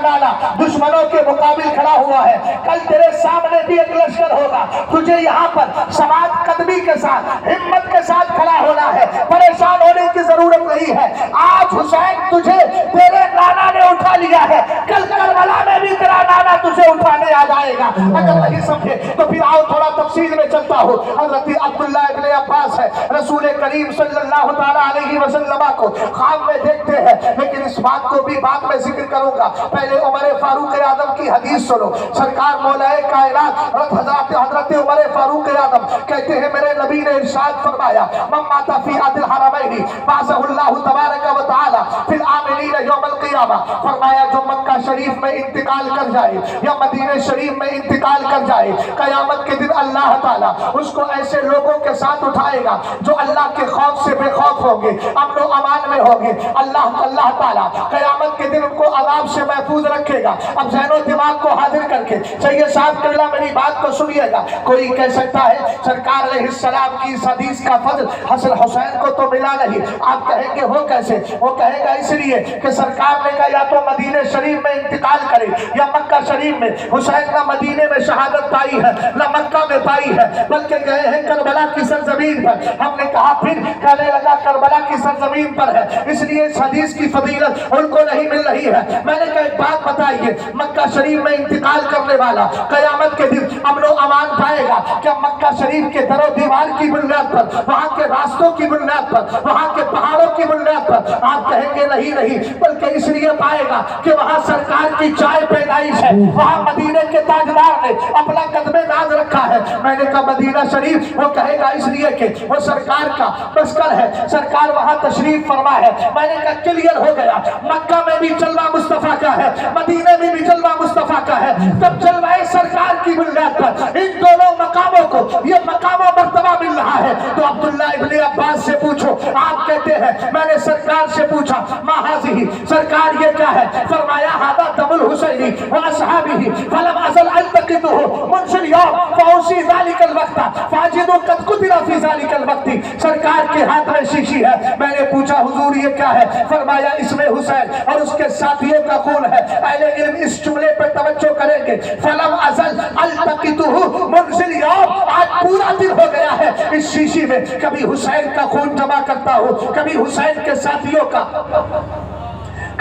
ڈالا، دشمنوں کے مقابل کھڑا ہوا ہے، کل تیرے سامنے بھی ایک لشکر ہوگا، تجھے یہاں پر ثبات قدمی کے ساتھ ہمت کے ساتھ کھڑا ہونا ہے، پریشان ہونے کی ضرورت نہیں ہے۔ آج حسین تجھے تیرے نانا نے اٹھا لیا ہے، کل کربلا میں بھی تیرا نانا تجھے اٹھانے آ جائے گا۔ اگر نہیں سمجھے تو پھر آؤ تھوڑا تفصیل میں چلتا ہوں۔ حضرت عبداللہ ابن عباس ہے، رسول کریم صلی اللہ تعالیٰ علیہ وسلم کو خواب میں دیکھتے ہیں، لیکن اس بات کو بھی بعد میں ذکر کروں گا، پہلے عمر فاروق اعظم کی حدیث سنو۔ سرکار مولا کائنات حضرت عمر فاروق اعظم کہتے ہیں میرے نبی نے ارشاد فرمایا من مات فی احد الحرمین بعثہ اللہ تبارک و تعالی فی العاملین یوم القیامہ، فرمایا جو مکہ شریف میں انتقال کر جائے یا مدینہ شریف میں انتقال کر جائے، قیامت کے دن اللہ تعالیٰ اس کو ایسے لوگوں کے ساتھ اٹھائے گا جو اللہ کے خوف سے بے خوف ہوں گے، امن و امان میں ہوں گے۔ اللہ تعالیٰ قیامت کے دن ان کو عذاب سے محفوظ رکھے گا۔ اب ذہن و دماغ کو حاضر کر کے سید صاحب قبلہ میری بات کو سنیے گا۔ کوئی کہہ سکتا ہے سرکار علیہ السلام کی اس حدیث کا فضل حسن حسین کو تو ملا نہیں، آپ کہیں گے وہ کیسے؟ وہ کہے گا اس لیے کہ سرکار نے کہا یا تو مدینہ شریف میں انتقال کرے یا مکہ شریف میں۔ حسین نہ مدینے میں شہادت پائی ہے نہ مکہ میں پائی ہے، بلکہ گئے ہیں کربلا کی سرزمین پر۔ ہم نے کہا پھر کہنے لگا کربلا کی سرزمین پر ہے، اس لیے اس حدیث کی فضیلت ان کو نہیں مل رہی ہے۔ میں نے کہا ایک بات بتائیے، مکہ شریف میں انتقال کرنے والا قیامت کے دن امن و امان پائے گا کیا مکہ شریف کے در و دیوار کی بنیاد پر، وہاں کے راستوں کی بنیاد پر، وہاں کے پہاڑوں کی بنیاد پر؟ آپ کہیں گے نہیں، بلکہ اس لیے پائے گا کہ وہاں سرکار کی جائے پیدائش ہے، وہاں مدینے کے تاجدار نے اپنا قدم ناز رکھا ہے۔ میں نے کہا مدینہ شریف، وہ کہے گا اس لیے کہ وہ سرکار کا مسکن ہے، سرکار وہاں تشریف فرما ہے۔ میں نے کہا کلیئر ہو گیا، مکہ میں بھی جلوہ مصطفیٰ کا ہے، مدینہ میں بھی جلوہ مصطفیٰ کا ہے۔ تب جلوہ سرکار کی بنیاد پر ان دونوں مقاموں کو یہ مقام و مرتبہ مل رہا ہے۔ تو عبداللہ ابن عباس سے پوچھو، آپ کہتے ہیں میں نے سرکار سے پوچھا ما ھذہ، سرکار یہ کیا ہے؟ فرمایا ھذا دم الحسین واصحابہ فلم ازل التقطہ منذ اليوم فاوصی ذلک الوقت فاجد قد قتل فی ذلک الوقت۔ سرکار کے ہاتھ میں شیشی ہے۔ میں نے پوچھا حضور یہ کیا ہے؟ فرمایا اس میں حسین اور اس کے ساتھیوں کا خون ہے۔ اہل علم اس جملے پر توجہ کریں گے، فلم ازل التقطہ منذ اليوم، آج پورا دن ہو گیا ہے اس شیشی میں کبھی حسین کا خون جمع کرتا ہوں، کبھی حسین کے ساتھیوں کا،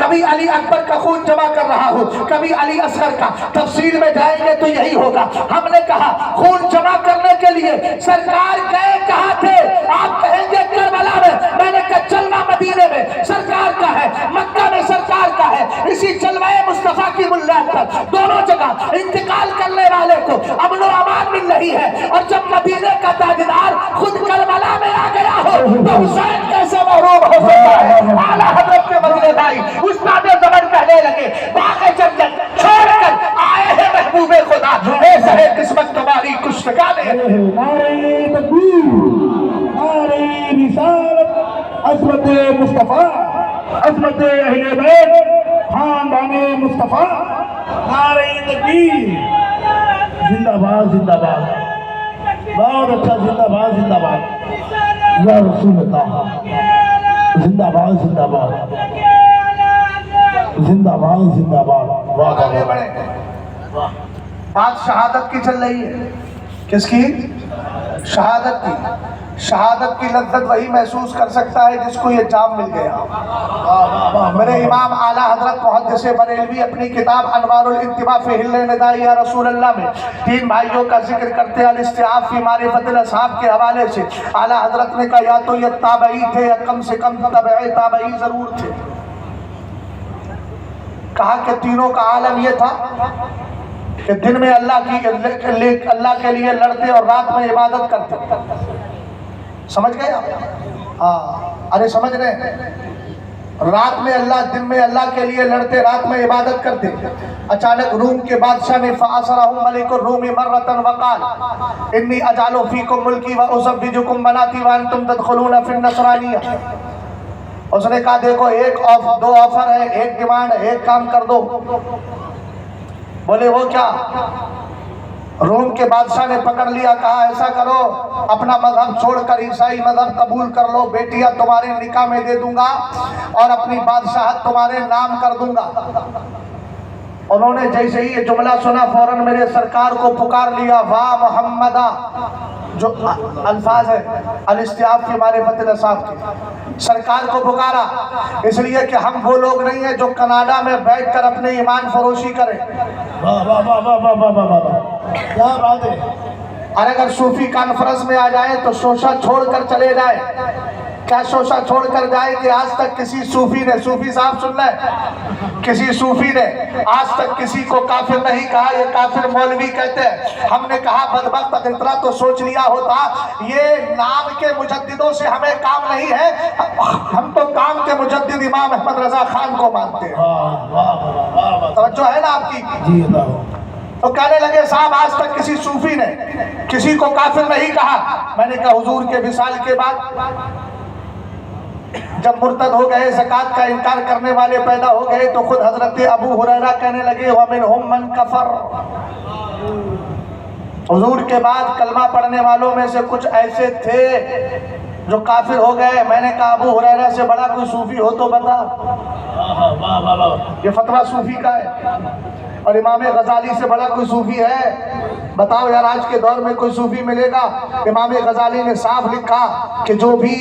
کبھی علی اکبر کا خون جمع کر رہا ہوں، کبھی علی اصغر کا۔ تفصیل میں جائیں گے تو یہی ہوگا۔ ہم نے کہا خون جمع کرنے کے لیے سرکار گئے کہاں تھے؟ آپ کہیں گے کربلا میں۔ میں نے کہا جلوہ مدینے میں سرکار کا ہے، مکہ میں سرکار کا ہے۔ اسی جلوہ مصطفیٰ کی بنیاد پر دونوں جگہ انتقال کرنے والے کو امن و امان مل رہی ہے۔ اور جب مدینے کا تاجدار خود کربلا میں آ گیا ہو تو حسین کیسے محروم ہو سکتا ہے؟ اعلیٰ حضرت کے مدینے بھائی استاد زمن کہنے لگے باغ جنت چھوڑ کر آئے ہیں محبوب خدا، ایسا ہے قسمت تمہاری کشتگانے۔ نعرہ تکبیر، نعرہ رسالت، عظمت مصطفیٰ، عظمت اہل بیت، خاندان مصطفیٰ، نعرہ تکبیر، زندہ باد زندہ باد، بہت اچھا، زندہ باد زندہ باد یا رسول اللہ، زندہ باد زندہ باد، زندہ باد زندہ باد۔ آگے بڑھیں، بات شہادت کی چل رہی ہے۔ کس کی؟ شہادت کی۔ شہادت کی لذت وہی محسوس کر سکتا ہے جس کو یہ جام مل گیا۔ میرے امام اعلیٰ حضرت محدث بریلوی اپنی کتاب انوار الانتباہ فی حل نداء یا رسول اللہ میں تین بھائیوں کا ذکر کرتے ہیں، الاستیعاب فی معرفت الاصحاب کے حوالے سے اعلیٰ حضرت نے کہا یا تو یہ تابعی تھے یا کم سے کم تبعی تابعی ضرور تھے۔ کہا کہ تینوں کا عالم یہ تھا کہ دن میں اللہ کے لیے لڑتے اور رات میں عبادت کرتے۔ سمجھ گئے آپ؟ ہاں، ارے سمجھ رہے ہیں؟ رات میں دن میں اللہ کے لیے لڑتے، رات میں عبادت کرتے۔ اچانک روم کے بادشاہ نے فَأَسْرَهُمْ مَلِكُ الرُّومِ مَرَّةً وَقَالَ إِنِّي أَجْعَلُ فِيكُمْ مُلْكِي وَأُزَوِّجُكُمْ بَنَاتِي وَأَنْتُمْ تَدْخُلُونَ فِي النَّصْرَانِيَّةِ۔ اس نے کہا دیکھو دو آفر ہے، ایک ڈیمانڈ، ایک کام کر دو۔ بولے وہ کیا؟ روم کے بادشاہ نے پکڑ لیا، کہا ایسا کرو اپنا مذہب چھوڑ کر عیسائی مذہب قبول کر لو، بیٹیاں تمہارے نکاح میں دے دوں گا اور اپنی بادشاہت تمہارے نام کر دوں گا۔ انہوں نے جیسے ہی یہ جملہ سنا فوراً میرے سرکار کو پکار لیا، واہ محمدہ، جو الفاظ ہے الاستیاب کی معرفت نصاب کی، سرکار کو پکارا اس لیے کہ ہم وہ لوگ نہیں ہیں جو کینیڈا میں بیٹھ کر اپنے ایمان فروشی کریں۔ واہ واہ واہ واہ واہ واہ واہ واہ، کیا بات ہے۔ اور اگر صوفی کانفرنس میں آ جائے تو شوشہ چھوڑ کر چلے جائے۔ کیا شوشہ چھوڑ کر جائے کہ آج تک کسی صوفی نے، صوفی صاحب سن لیں، کسی صوفی نے آج تک کسی کو کافر نہیں کہا، یہ کافر مولوی کہتے ہیں۔ ہم نے کہا بدبخت اگر اتنا تو سوچ لیا ہوتا، یہ نام کے مجددوں سے ہمیں کام نہیں ہے، ہم تو کام کے مجدد امام احمد رضا خان کو مانتے ہیں۔ واہ واہ واہ واہ واہ، توجہ ہے نا آپ کی؟ جی اللہ۔ تو کہنے لگے صاحب آج تک کسی صوفی نے کسی کو کافر نہیں کہا۔ میں نے کہا حضور کے وصال کے بعد جب مرتد ہو گئے، زکوٰۃ کا انکار کرنے والے پیدا ہو گئے، تو خود حضرت ابو ہریرہ کہنے لگے وَمِنْهُمْ مَنْ كَفَرَ، حضور کے بعد کلمہ پڑھنے والوں میں سے کچھ ایسے تھے جو کافر ہو گئے۔ میں نے کہا ابو ہریرہ سے بڑا کوئی صوفی ہو تو بتا۔ واہ واہ واہ واہ، یہ فتویٰ صوفی کا ہے۔ اور امام غزالی سے بڑا کوئی صوفی ہے؟ بتاؤ یار، آج کے دور میں کوئی صوفی ملے گا؟ امام غزالی نے صاف لکھا کہ جو بھی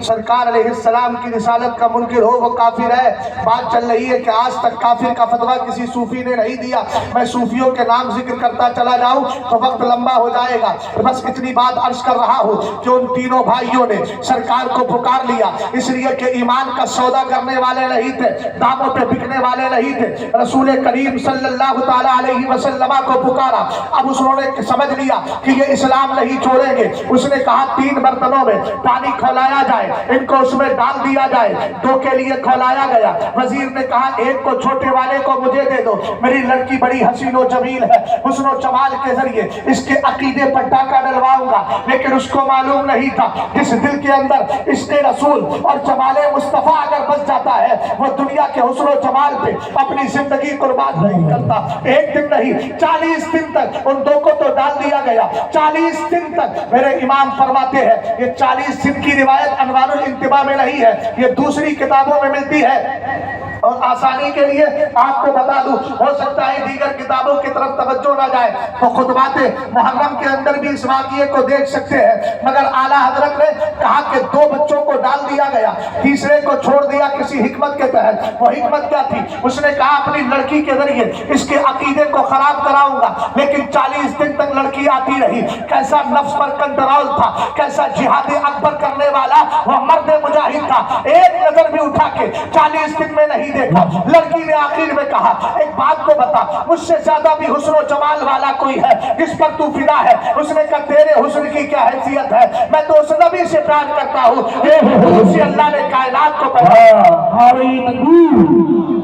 سرکار علیہ السلام کی رسالت کا منکر ہو وہ کافر ہے۔ بات چل رہی ہے کہ آج تک کافر کا فتویٰ کسی صوفی نے نہیں دیا۔ میں صوفیوں کے نام ذکر کرتا چلا جاؤں تو وقت لمبا ہو جائے گا، بس اتنی بات عرض کر رہا ہوں کہ ان تینوں بھائیوں نے سرکار کو پکار لیا، اس لیے کہ ایمان کا سودا کرنے والے نہیں تھے، داموں پہ بکنے والے نہیں تھے۔ رسول کریم صلی اللہ تعالیٰ علیہ وسلم کو پکارا، اب انہوں نے سمجھ لیا کہ یہ اسلام نہیں چھوڑیں گے۔ اس نے کہا 3 برتنوں میں پانی کھولایا جائے، ان کو اس میں ڈال دیا جائے۔ 2 کے لیے کھولایا گیا۔ وزیر نے کہا 1 کو چھوٹے والے کو مجھے دے دو، میری لڑکی بڑی حسین و جمیل ہے، حسن و جمال کے ذریعے اس کے عقیدے پر ڈاکہ ڈلواؤں گا۔ لیکن اس کو معلوم نہیں تھا جس دل کے اندر عشق رسول اور جمال مصطفیٰ اگر بس جاتا ہے وہ دنیا کے حسن و جمال پہ اپنی زندگی قربان نہیں کرتا۔ ایک دن نہیں 40 دن تک ان 2 کو تو ڈال دیا گیا۔ 40 دن تک میرے امام فرماتے ہیں، یہ 40 دن کی روایت انوار الانتباہ میں نہیں ہے، یہ دوسری کتابوں میں ملتی ہے۔ اور آسانی کے لیے آپ کو بتا دوں، ہو سکتا ہے دیگر کتابوں کی طرف توجہ نہ جائے تو خطبات محرم کے اندر بھی اس واقعے کو دیکھ سکتے ہیں، مگر اعلیٰ حضرت نے کہا کہ 2 بچوں کو ڈال دیا گیا، تیسرے کو چھوڑ دیا کسی حکمت کے تحت۔ وہ حکمت کیا تھی؟ اس نے کہا اپنی لڑکی کے ذریعے اس کے عقیدے کو خراب کراؤں گا، لیکن 40 دن تک لڑکی آتی رہی۔ کیسا نفس پر کنٹرول تھا، کیسا جہاد اکبر کرنے والا وہ مرد مجاہد تھا، ایک نظر بھی اٹھا کے 40 دن میں نہیں دیکھا۔ لڑکی نے آخر میں کہا ایک بات کو بتا، مجھ سے زیادہ بھی حسن و جمال والا کوئی ہے جس پر تو فدا ہے؟ اس نے کہا تیرے حسن کی کیا حیثیت ہے، میں تو اس نبی سے پیار کرتا ہوں جس سے اللہ نے کائنات کو پیدا کیا۔ نعرہ تکبیر،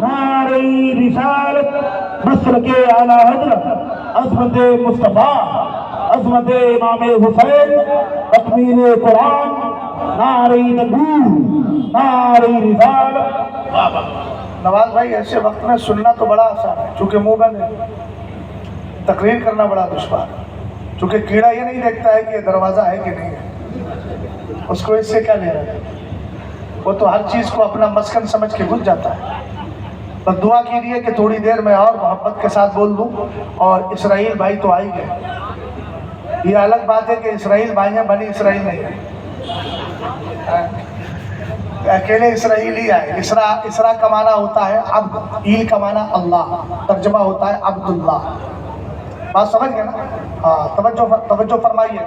نعرہ رسالت، نصر کے اعلیٰ حضرت عظمت مصطفیٰ، عظمت امام حسین، تکمیل قرآن، نعرہ تکبیر، نعرہ رسالت۔ نواز بھائی ایسے وقت میں سننا تو بڑا آسان ہے، چونکہ منہ بند ہے، تقریر کرنا بڑا دشوار ہے، چونکہ کیڑا یہ نہیں دیکھتا ہے کہ یہ دروازہ ہے کہ نہیں ہے، اس کو اس سے کیا لے رہا ہے، وہ تو ہر چیز کو اپنا مسکن سمجھ کے گھس جاتا ہے۔ بس دعا کیجیے کہ تھوڑی دیر میں اور محبت کے ساتھ بول دوں، اور اسرائیل بھائی تو آئی گئے۔ یہ الگ بات ہے کہ اسرائیل بھائی ہیں، بنی اسرائیل نہیں ہے، اکیلے اسرائیلی آئے۔ اسرا کا معنی ہوتا ہے عبد، ایل کا معنی اللہ، ترجمہ ہوتا ہے عبداللہ۔ بات سمجھ گئے نا؟ ہاں، توجہ فرمائیے۔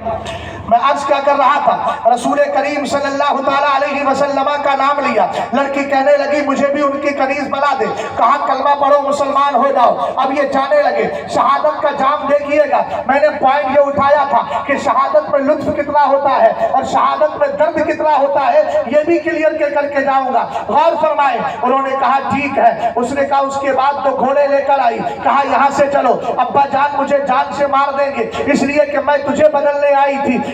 میں عرض کیا کر رہا تھا، رسول کریم صلی اللہ تعالیٰ علیہ وسلم کا نام لیا، لڑکی کہنے لگی مجھے بھی ان کی کنیز بنا دے، کہا کلمہ پڑھو مسلمان ہو جاؤ۔ اب یہ جانے لگے، شہادت کا جام دیکھیے گا، میں نے پوائنٹ یہ اٹھایا تھا کہ شہادت میں لطف کتنا ہوتا ہے اور شہادت میں درد کتنا ہوتا ہے، یہ بھی کلیئر کر کے جاؤں گا، غور فرمائیں۔ انہوں نے کہا ٹھیک ہے۔ اس نے کہا اس کے بعد تو گھوڑے لے کر آئی، کہا یہاں سے چلو، ابا جان مجھے جان سے مار دیں گے، اس لیے کہ میں تجھے بدلنے آئی تھی،